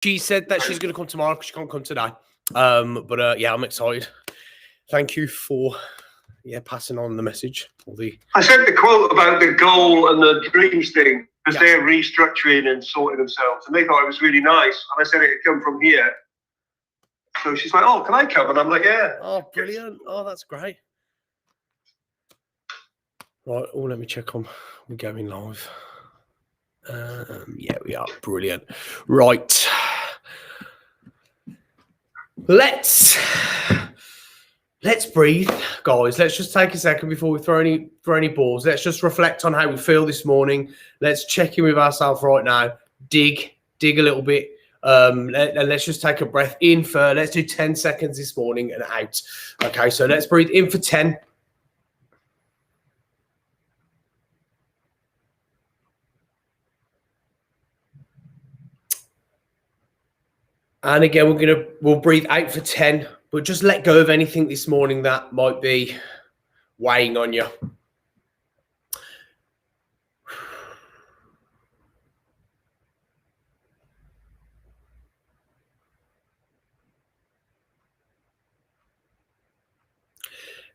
She said that she's going to come tomorrow because she can't come today. But yeah, I'm excited. Thank you for passing on the message. I said the quote about the goal and the dreams thing because they're restructuring and sorting themselves, and they thought it was really nice. And I said it had come from here. So she's like, "Oh, can I come?" And I'm like, "Yeah." Oh, brilliant! Oh, that's great. Right. Oh, let me check on. We're going live. Yeah, we are. Brilliant. Right. Let's breathe, guys. Let's just take a second before we throw any balls. Let's just reflect on how we feel this morning. Let's check in with ourselves right now. Dig a little bit. And let's just take a breath in for, let's do 10 seconds this morning and out. Okay, so let's breathe in for 10. And again, we'll breathe out for 10, but just let go of anything this morning that might be weighing on you.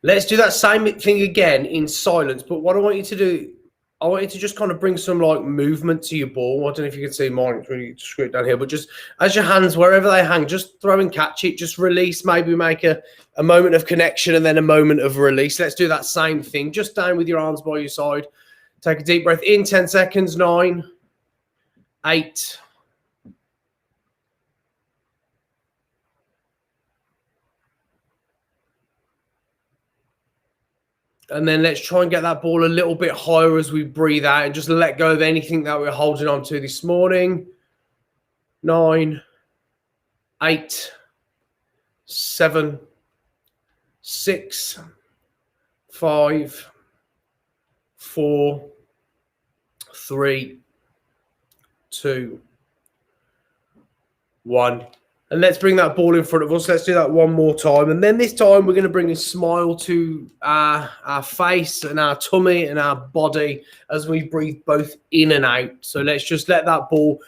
Let's do that same thing again in silence. But what I want you to do, I want you to just kind of bring some like movement to your ball. I don't know if you can see mine, it's really screwed down here, but just as your hands, wherever they hang, just throw and catch it, just release, maybe make a moment of connection and then a moment of release. Let's do that same thing, just down with your arms by your side. Take a deep breath in, 10 seconds, 9, 8, and then let's try and get that ball a little bit higher as we breathe out and just let go of anything that we're holding on to this morning. 9, 8, 7, 6, 5, 4, 3, 2, 1. And let's bring that ball in front of us. Let's do that one more time. And then this time we're going to bring a smile to our face and our tummy and our body as we breathe both in and out. So let's just let that ball,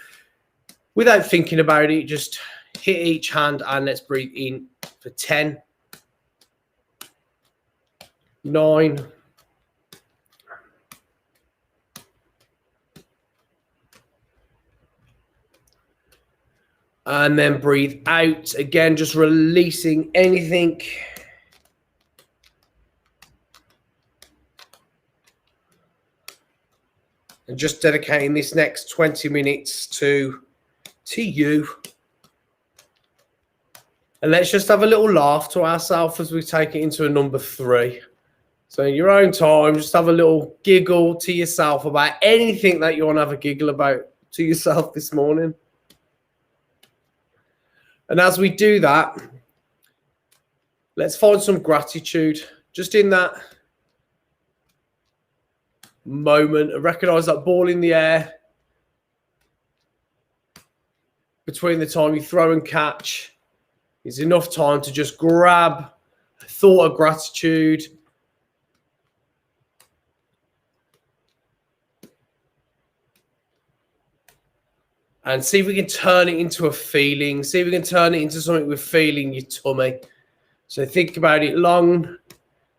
without thinking about it, just hit each hand, and let's breathe in for 10, 9, 8, and then breathe out. Again, just releasing anything. And just dedicating this next 20 minutes to you. And let's just have a little laugh to ourselves as we take it into a number 3. So in your own time, just have a little giggle to yourself about anything that you want to have a giggle about to yourself this morning. And as we do that, let's find some gratitude just in that moment. Recognize that ball in the air between the time you throw and catch is enough time to just grab a thought of gratitude. And see if we can turn it into a feeling. See if we can turn it into something we're feeling in your tummy. So think about it long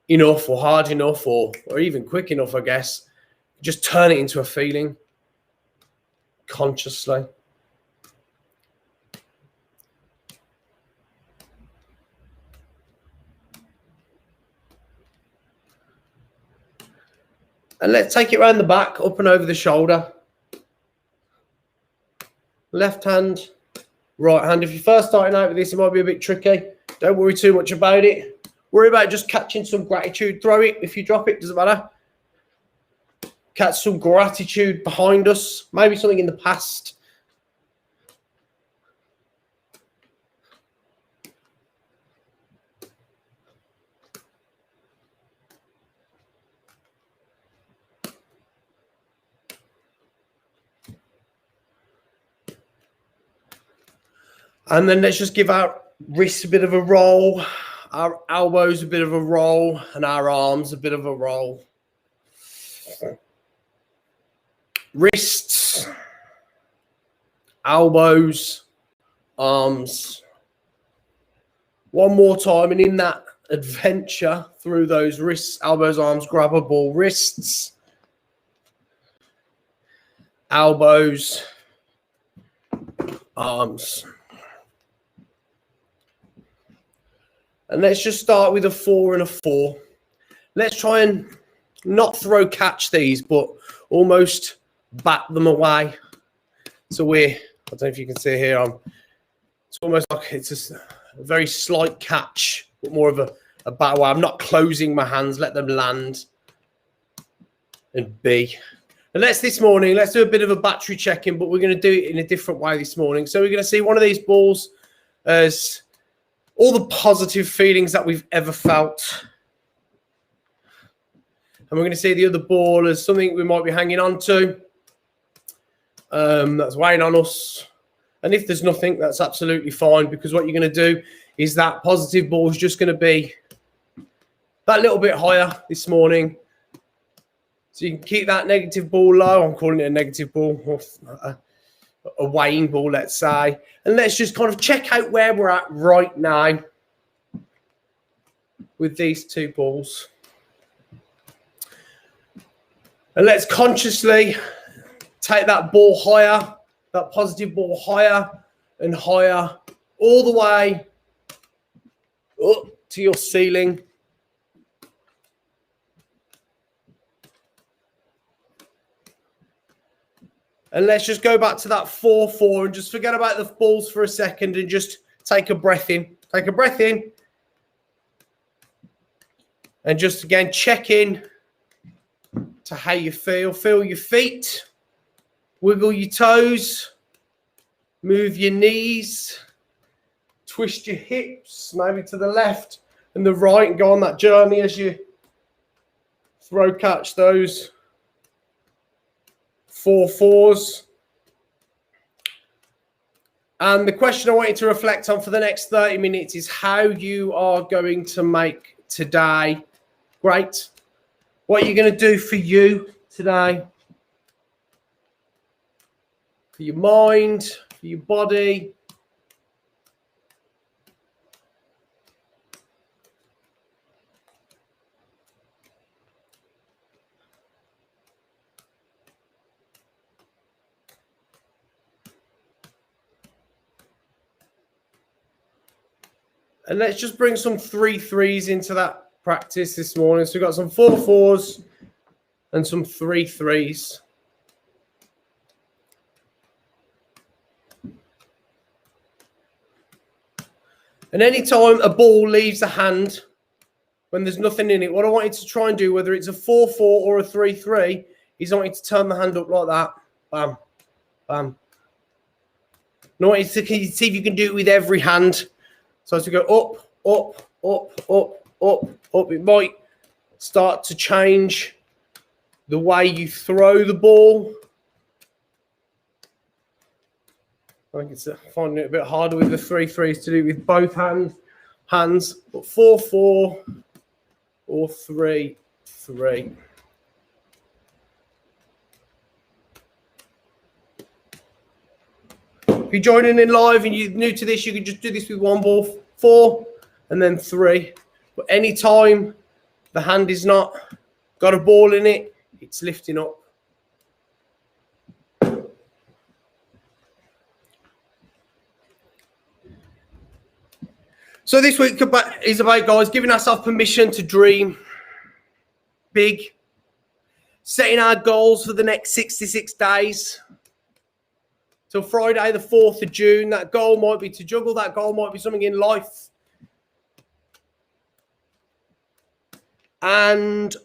enough or hard enough or even quick enough, I guess. Just turn it into a feeling consciously. And let's take it around the back, up and over the shoulder. Left hand, right hand. If you're first starting out with this, it might be a bit tricky. Don't worry too much about it. Worry about just catching some gratitude. Throw it. If you drop it, doesn't matter. Catch some gratitude behind us. Maybe something in the past. And then let's just give our wrists a bit of a roll, our elbows a bit of a roll, and our arms a bit of a roll. Wrists, elbows, arms. One more time, and in that adventure through those wrists, elbows, arms, grab a ball, wrists, elbows, arms. And let's just start with a 4 and a 4. Let's try and not throw catch these, but almost bat them away. So I don't know if you can see here, it's almost like it's just a very slight catch, but more of a bat away. I'm not closing my hands, let them land and be. And this morning, let's do a bit of a battery check-in, but we're going to do it in a different way this morning. So we're going to see one of these balls as all the positive feelings that we've ever felt. And we're going to see the other ball as something we might be hanging on to. That's weighing on us. And if there's nothing, that's absolutely fine, because what you're going to do is that positive ball is just going to be that little bit higher this morning. So you can keep that negative ball low. I'm calling it a negative ball, or a weighing ball, let's say. And let's just kind of check out where we're at right now with these two balls. And let's consciously take that ball higher, that positive ball higher and higher, all the way up to your ceiling. And let's just go back to that 4-4 and just forget about the balls for a second and just take a breath in. Take a breath in. And just again, check in to how you feel. Feel your feet. Wiggle your toes. Move your knees. Twist your hips, maybe to the left and the right, and go on that journey as you throw catch those 4-4s. And the question I want you to reflect on for the next 30 minutes is how you are going to make today great. What are you going to do for you today? For your mind, for your body. And let's just bring some 3-3s into that practice this morning. So we've got some 4-4s and some 3-3s. And anytime a ball leaves a hand, when there's nothing in it, what I want you to try and do, whether it's a 4-4 or a 3-3, is I want you to turn the hand up like that. Bam, bam. And I want you to see if you can do it with every hand. So as we go up, up, up, up, up, up, it might start to change the way you throw the ball. I think it's finding it a bit harder with the 3-3s to do with both hands. But 4-4 or 3-3. If you're joining in live and you're new to this, you can just do this with one ball, 4 and then 3. But any time the hand is not got a ball in it, it's lifting up. So this week is about, guys, giving ourselves permission to dream big, setting our goals for the next 66 days. So Friday, the 4th of June, that goal might be to juggle. That goal might be something in life. And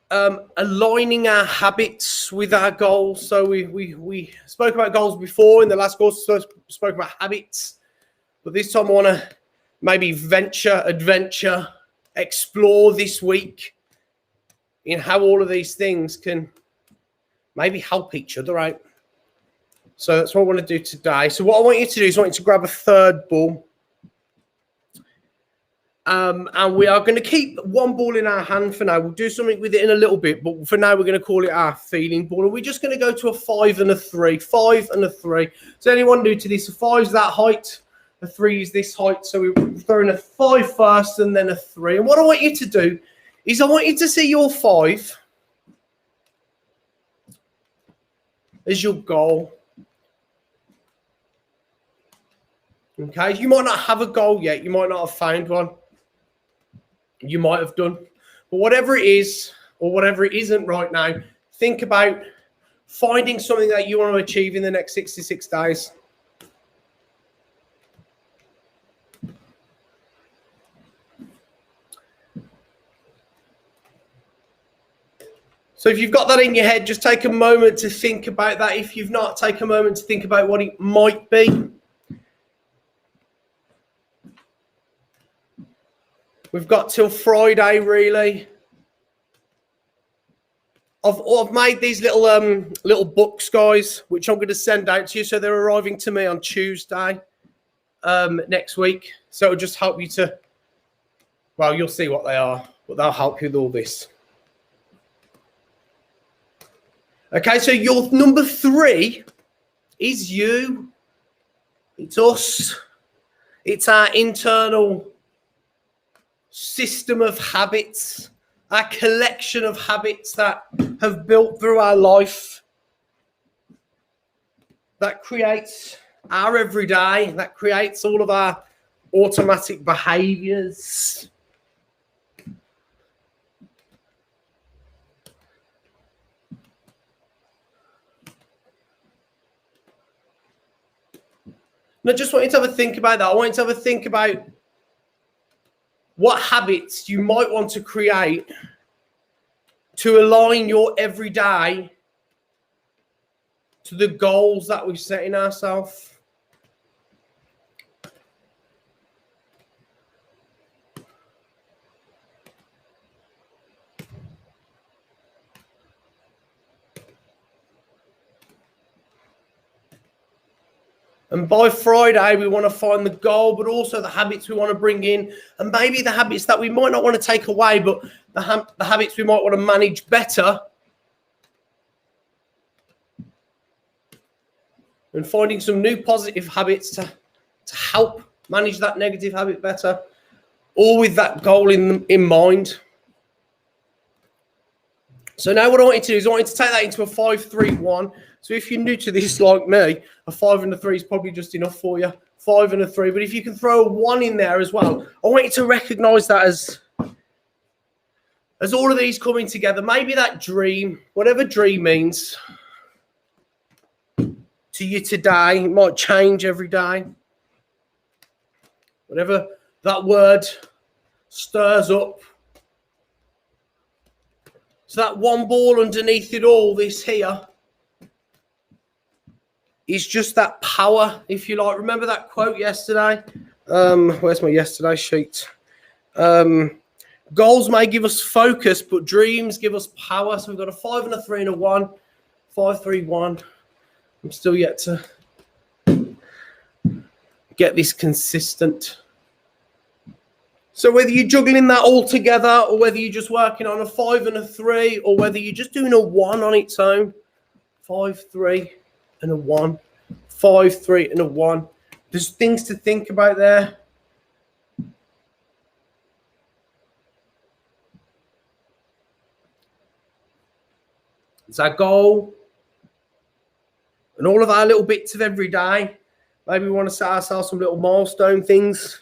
aligning our habits with our goals. So we spoke about goals before. In the last course, we spoke about habits. But this time I want to maybe adventure, explore this week in how all of these things can maybe help each other out. So that's what I want to do today. So what I want you to do is I want you to grab a third ball. And we are going to keep one ball in our hand for now. We'll do something with it in a little bit, but for now we're going to call it our feeling ball. And we're just going to go to a 5 and a 3. 5 and a 3. So anyone new to this, a 5's that height, A 3 is this height, so we're throwing a 5 first and then a 3. And what I want you to do is I want you to see your 5 as your goal. Okay, you might not have a goal yet. You might not have found one. You might have done. But whatever it is or whatever it isn't right now, think about finding something that you want to achieve in the next 66 days. So if you've got that in your head, just take a moment to think about that. If you've not, take a moment to think about what it might be. We've got till Friday, really. I've made these little books, guys, which I'm going to send out to you. So they're arriving to me on Tuesday next week. So it'll just help you to, well, you'll see what they are, but they'll help you with all this. Okay, so your number 3 is you. It's us. It's our internal system of habits, our collection of habits that have built through our life, that creates our everyday, that creates all of our automatic behaviors. And I just want you to have a think about that. I want you to have a think about what habits you might want to create to align your everyday to the goals that we've set in ourselves. And by Friday, we want to find the goal, but also the habits we want to bring in, and maybe the habits that we might not want to take away, but the habits we might want to manage better. And finding some new positive habits to help manage that negative habit better, all with that goal in mind. So now what I want you to do is I want you to take that into a 5-3-1. So if you're new to this like me, a 5 and a 3 is probably just enough for you. 5 and a 3. But if you can throw a 1 in there as well, I want you to recognize that as all of these coming together. Maybe that dream, whatever dream means to you today, it might change every day. Whatever that word stirs up. So that one ball underneath it all, this here, is just that power, if you like. Remember that quote yesterday? Where's my yesterday sheet? Goals may give us focus, but dreams give us power. So we've got a 5 and a 3 and a 1. 5-3-1. I'm still yet to get this consistent. So whether you're juggling that all together, or whether you're just working on a 5 and a 3, or whether you're just doing a 1 on its own, 5-3 and a 1, 5-3 and a 1. There's things to think about there. It's our goal. And all of our little bits of every day. Maybe we want to set ourselves some little milestone things.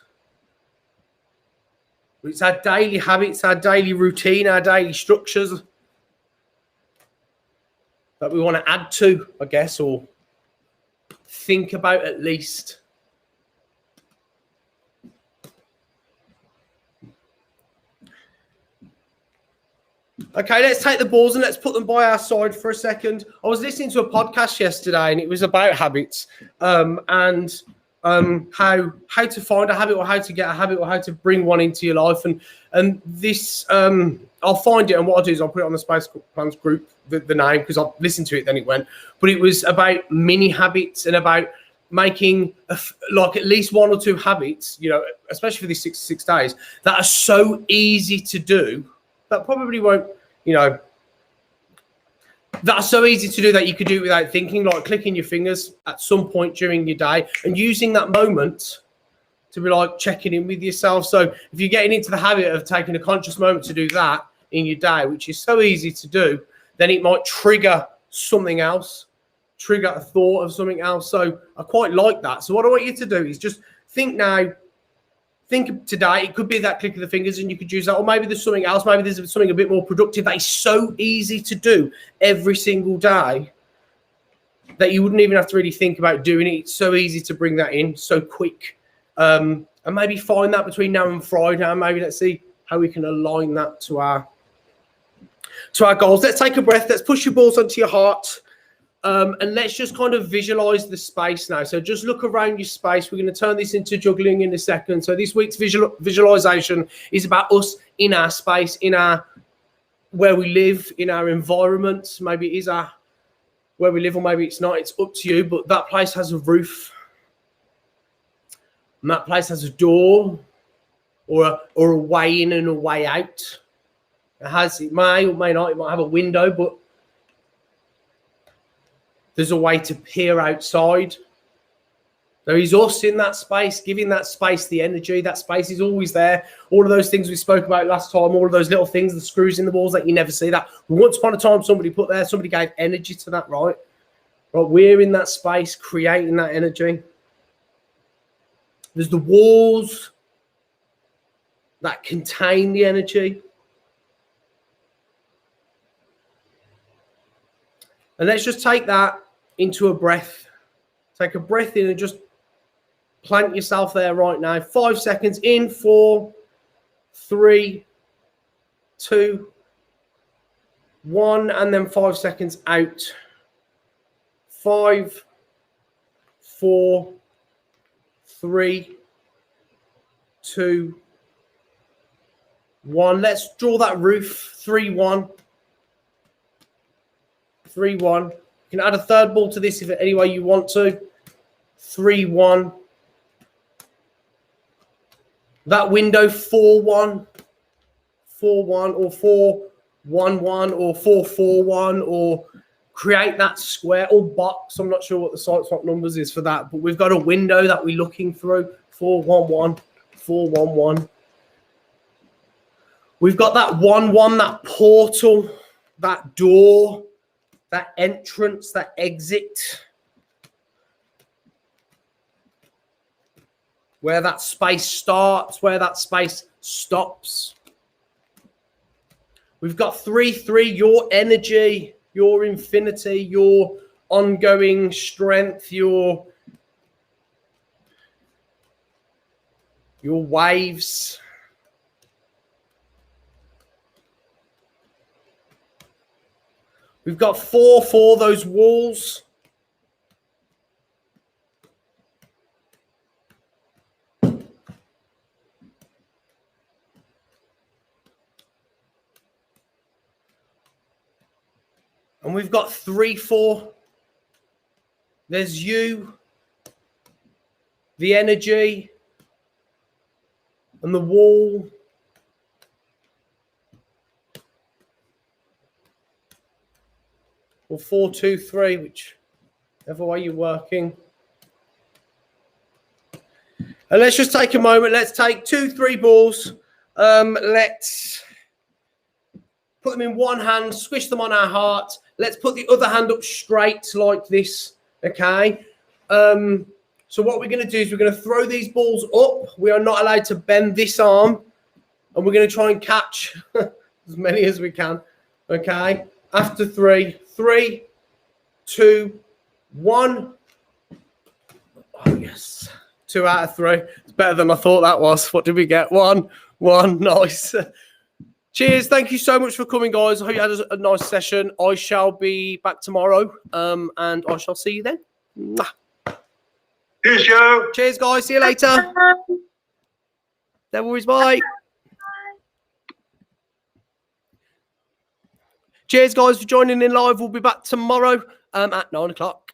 It's our daily habits, our daily routine, our daily structures that we want to add to, I guess, or think about at least. Okay, let's take the balls and let's put them by our side for a second. I was listening to a podcast yesterday and it was about habits and how to find a habit or how to get a habit or how to bring one into your life. And this, I'll find it, and what I'll do is I'll put it on the Space Plans group, the name, because I've listened to it, then it went. But it was about mini habits and about making like at least 1 or 2 habits, you know, especially for these 66 days, that are so easy to do that probably won't, you know, that are so easy to do that you could do it without thinking, like clicking your fingers at some point during your day and using that moment to be like checking in with yourself. So if you're getting into the habit of taking a conscious moment to do that in your day, which is so easy to do, then it might trigger something else, trigger a thought of something else. So I quite like that. So what I want you to do is just think now, think today. It could be that click of the fingers and you could use that, or maybe there's something else. Maybe there's something a bit more productive that is so easy to do every single day that you wouldn't even have to really think about doing it. It's so easy to bring that in, so quick. And maybe find that between now and Friday. And maybe let's see how we can align that to our goals. Let's take a breath. Let's push your balls onto your heart. And let's just kind of visualize the space now. So just look around your space. We're going to turn this into juggling in a second. So this week's visualization is about us in our space, in our where we live, in our environment. Maybe it is our where we live, or maybe it's not. It's up to you. But that place has a roof, and that place has a door, or a way in and a way out. It may or may not. It might have a window, but there's a way to peer outside. There is us in that space, giving that space the energy. That space is always there. All of those things we spoke about last time, all of those little things, the screws in the walls that you never see. That once upon a time somebody put there, somebody gave energy to that, right? Right, we're in that space, creating that energy. There's the walls that contain the energy. And let's just take that into a breath. Take a breath in and just plant yourself there right now. 5 seconds in, 4, 3, 2, 1, and then 5 seconds out. 5, 4, 3, 2, 1. Let's draw that roof. 3, 1. 3, 1. You can add a third ball to this if any way you want to. 3, 1. That window, 4, 1. 4, 1, or 4, 1, 1, or 4, 4, 1, or create that square or box. I'm not sure what the site swap numbers is for that, but we've got a window that we're looking through. 4, 1, 1. 4, 1, 1. We've got that 1, 1, that portal, that door, that entrance, that exit, where that space starts, where that space stops. We've got 3, 3, your energy, your infinity, your ongoing strength, your waves. We've got 4, 4, those walls. And we've got 3, 4. There's you, the energy, and the wall. Or 4, 2, 3, whichever way you're working. And let's just take a moment. Let's take 2, 3 balls. Let's put them in one hand, squish them on our heart. Let's put the other hand up straight like this, okay? So what we're going to do is we're going to throw these balls up. We are not allowed to bend this arm. And we're going to try and catch as many as we can, okay? After 3, 3, 2, 1. Oh, yes. 2 out of 3. It's better than I thought that was. What did we get? 1. Nice. Cheers. Thank you so much for coming, guys. I hope you had a nice session. I shall be back tomorrow, and I shall see you then. Mwah. Cheers, Joe. Cheers, guys. See you later. No worries. Bye. Cheers, guys, for joining in live. We'll be back tomorrow at 9 o'clock.